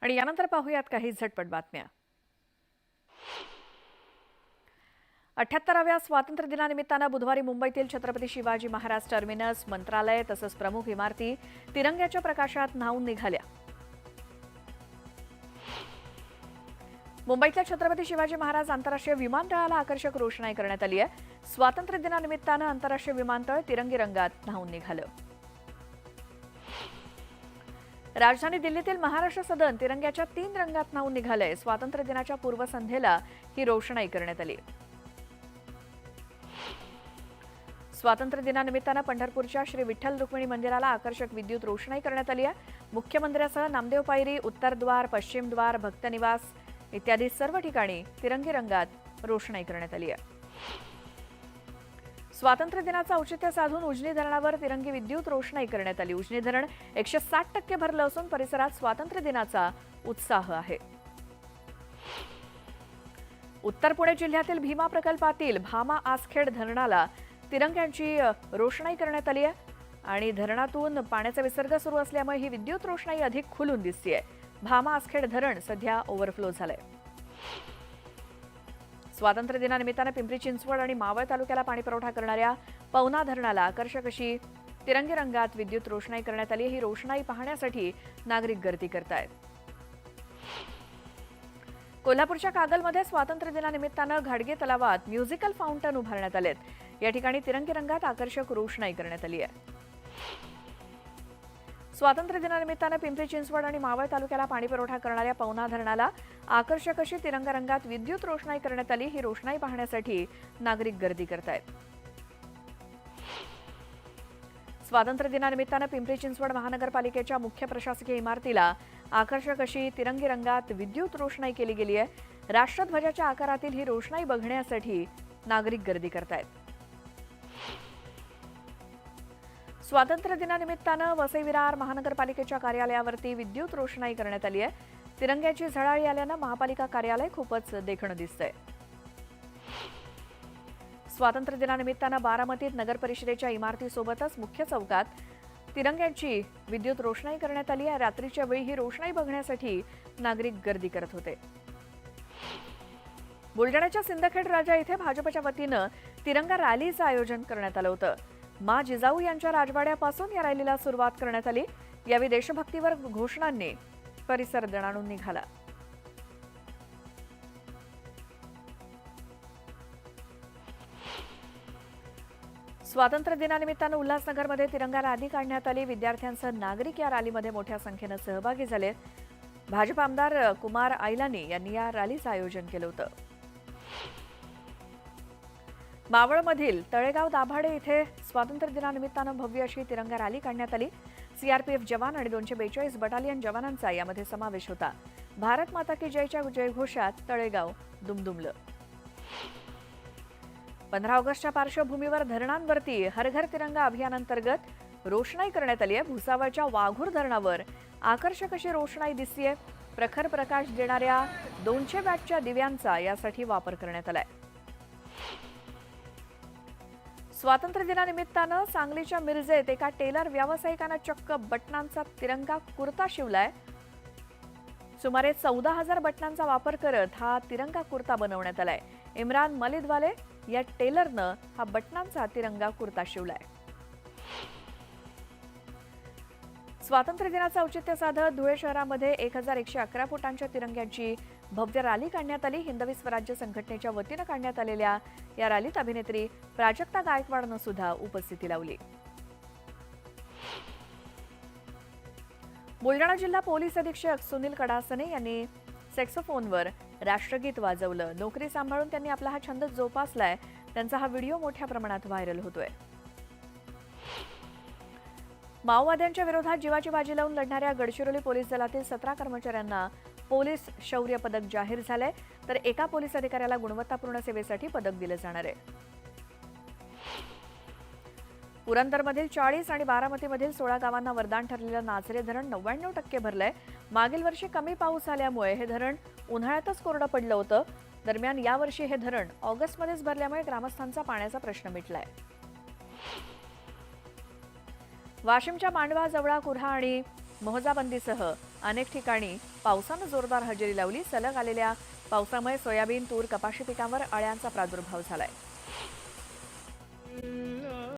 आणि यानंतर पाहूयात काही झटपट बातम्या। 78व्या स्वातंत्र्य दिनानिमित्तानं बुधवारी मुंबईतील छत्रपती शिवाजी महाराज टर्मिनस, मंत्रालय तसंच प्रमुख इमारती तिरंग्याच्या प्रकाशात न्हाऊन निघाल्या। मुंबईतल्या छत्रपती शिवाजी महाराज आंतरराष्ट्रीय विमानतळाला आकर्षक रोषणाई करण्यात आली आहे। स्वातंत्र्य दिनानिमित्तानं आंतरराष्ट्रीय विमानतळ तिरंगी रंगात न्हाऊन निघालं। राजधानी दिल्लीतील महाराष्ट्र सदन तिरंग्याच्या 3 रंगात न्हाऊन निघालंय। स्वातंत्र्य दिनाच्या पूर्वसंध्येला ही रोषणाई करण्यात आली। स्वातंत्र्य दिनानिमित्तानं पंढरपूरच्या श्री विठ्ठल रुक्मिणी मंदिराला आकर्षक विद्युत रोषणाई करण्यात आली आहे। मुख्य मंदिरासह नामदेव पायरी, उत्तर द्वार, पश्चिम द्वार, भक्त निवास इत्यादी सर्व ठिकाणी तिरंगी रंगात रोषणाई करण्यात आली आहे। स्वातंत्र्य दिनाचं औचित्य साधून उजनी धरणावर तिरंगी विद्युत रोषणाई करण्यात आली। उजनी धरण 160% भरलं असून परिसरात स्वातंत्र्य दिनाचा उत्साह आहे। उत्तर पुणे जिल्ह्यातील भीमा प्रकल्पातील भामा आसखेड धरणाला तिरंग्यांची रोषणाई करण्यात आली आहे आणि धरणातून पाण्याचा विसर्ग सुरू असल्यामुळे ही विद्युत रोषणाई अधिक खुलून दिसतेय। भामा आसखेड धरण सध्या ओव्हरफ्लो झालंय। स्वातंत्र्य दिनानिमित्तानं पिंपरी चिंचवड आणि मावळ तालुक्याला पाणी पुरवठा करणाऱ्या पवना धरणाला आकर्षक अशी तिरंगी रंगात विद्युत रोषणाई करण्यात आली। ही रोषणाई पाहण्यासाठी नागरिक गर्दी करतायत। कोल्हापूरच्या कागलमध्ये स्वातंत्र्य दिनानिमित्तानं घाडगे तलावात म्युझिकल फाउंटन उभारण्यात आलेत। या ठिकाणी तिरंगी रंगात आकर्षक रोषणाई करण्यात आली आहे। स्वातंत्र्य दिनानिमित्तानं पिंपरी चिंचवड आणि मावळ तालुक्याला पाणी पुरवठा करणाऱ्या पवना धरणाला आकर्षक अशी तिरंगा रंगात विद्युत रोषणाई करण्यात आली। ही रोषणाई पाहण्यासाठी नागरिक गर्दी करतायत। स्वातंत्र्य दिनानिमित्तानं पिंपरी चिंचवड महानगरपालिकेच्या मुख्य प्रशासकीय इमारतीला आकर्षक अशी तिरंगी रंगात विद्युत रोषणाई केली गेली आहे। राष्ट्रध्वजाच्या आकारातील ही रोषणाई बघण्यासाठी नागरिक गर्दी करतायत। स्वातंत्र्य दिनानिमित्तानं वसई विरार महानगरपालिकेच्या कार्यालयावरती विद्युत रोषणाई करण्यात आली आहे। तिरंग्याची झळाळी आल्यानं महापालिका कार्यालय खूपच देखणं दिसतंय। स्वातंत्र्य दिनानिमित्तानं बारामतीत नगर परिषदेच्या इमारतीसोबतच मुख्य चौकात तिरंग्यांची विद्युत रोषणाई करण्यात आली आहे। रात्रीच्या वेळी ही रोषणाई बघण्यासाठी नागरिक गर्दी करत होते। बुलढाण्याच्या सिंदखेड राजा इथे भाजपच्या वतीनं तिरंगा रॅलीचं आयोजन करण्यात आलं होतं। मा जिजाऊ यांच्या राजवाड्यापासून या रॅलीला सुरुवात करण्यात आली। यावेळी देशभक्तीवर घोषणांनी परिसर दणाणून निघाला। स्वातंत्र्य दिनानिमित्तानं उल्हासनगरमध्ये तिरंगा रॅली काढण्यात आली। विद्यार्थ्यांसह नागरिक या रॅलीमध्ये मोठ्या संख्येनं सहभागी झाले। भाजप आमदार कुमार आयलानी यांनी या रॅलीचं आयोजन केलं होतं। मावळमधील तळेगाव दाभाडे इथे स्वातंत्र्य दिनानिमित्तानं भव्य अशी तिरंगा रॅली काढण्यात आली। सीआरपीएफ जवान आणि 242 बटालियन जवानांचा यामध्ये समावेश होता। भारत माता की जयच्या जयघोषात तळेगाव दुमदुमलं। 15 ऑगस्टच्या पार्श्वभूमीवर धरणांवरती हर घर तिरंगा अभियानांतर्गत रोषणाई करण्यात आली आहे। भुसावळच्या वाघूर धरणावर आकर्षक अशी रोषणाई दिसतेय। प्रखर प्रकाश देणाऱ्या 200 वॅटच्या दिव्यांचा यासाठी वापर करण्यात आलाय। स्वातंत्र्य दिनानिमित्तानं सांगलीच्या मिरजेत एका टेलर व्यावसायिकानं चक्क बटनांचा तिरंगा कुर्ता शिवलाय। सुमारे 14,000 बटनांचा वापर करत हा तिरंगा कुर्ता बनवण्यात आलाय। इम्रान मलिदवाले या टेलरनं हा बटनांचा तिरंगा कुर्ता शिवलाय। स्वातंत्र्य दिनाचं औचित्य साधत धुळे शहरामध्ये 1111 फुटांच्या तिरंग्यांची भव्य रॅली काढण्यात आली। हिंदवी स्वराज्य संघटनेच्या वतीनं काढण्यात आलेल्या या रॅलीत अभिनेत्री प्राजक्ता गायकवाडनं सुद्धा उपस्थिती लावली। बुलढाणा जिल्हा पोलीस अधीक्षक सुनील कडासने यांनी सॅक्सोफोनवर राष्ट्रगीत वाजवलं। नोकरी सांभाळून त्यांनी आपला हा छंद जोपासलाय। त्यांचा हा व्हिडिओ मोठ्या प्रमाणात व्हायरल होतोय। माओवाद्यांच्या विरोधात जीवाची बाजी लावून लढणाऱ्या गडचिरोली पोलीस दलातील 17 कर्मचाऱ्यांना पोलीस शौर्य पदक जाहीर झालंय, तर एका पोलीस अधिकाऱ्याला गुणवत्तापूर्ण सेवेसाठी पदक दिलं जाणार आहे। पुरंदरमधील 40 आणि बारामतीमधील 16 गावांना वरदान ठरलेलं नाझरे धरण 99% भरलंय। मागील वर्षी कमी पाऊस झाल्यामुळे हे धरण उन्हाळ्यातच कोरडं पडलं होतं। दरम्यान यावर्षी हे धरण ऑगस्टमध्येच भरल्यामुळे ग्रामस्थांचा पाण्याचा प्रश्न मिटलाय। वाशिमच्या मांडवा, जवळा, कुऱ्हा आणि मोहजाबंदीसह अनेक ठिकाणी पावसानं जोरदार हजेरी लावली. सलग आलेल्या पावसामुळे सोयाबीन, तूर, कपाशी पिकांवर अळ्यांचा प्रादुर्भाव झालाय.